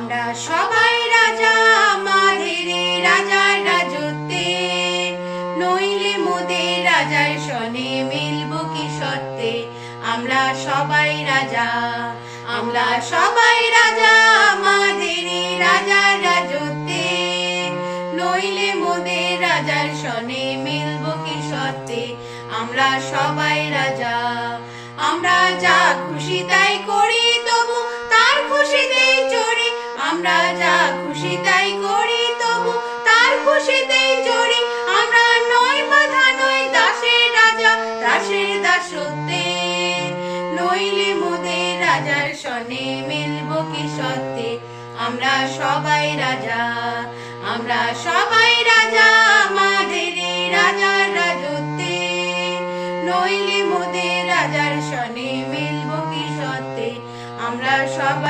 আমরা সবাই রাজা আমাদের রাজার রাজত্বে, নইলে মোদের রাজার সনে মিলবো কি সত্যে। আমরা সবাই রাজা, আমরা সবাই রাজা আমাদের রাজার রাজত্বে, নইলে মোদের রাজার সনে মিলবো কি সত্যে। আমরা সবাই রাজা। আমরা যা খুশি তাই করি তবু তার খুশিতেই চড়ি, আমরা যা খুশি তাই করি তবু তার খুশিতেই চড়ি। আমরা নয় বাধা নই দাসের রাজা, দাসের দাসত্বে, নইলে মোদের রাজার সনে মিলবো কি সত্যে। আমরা সবাই রাজা, আমরা সবাই রাজা আমাদের রাজার রাজত্বে, নইলে মোদের রাজার সনে মিলবো কি সত্যে। আমরা সবাই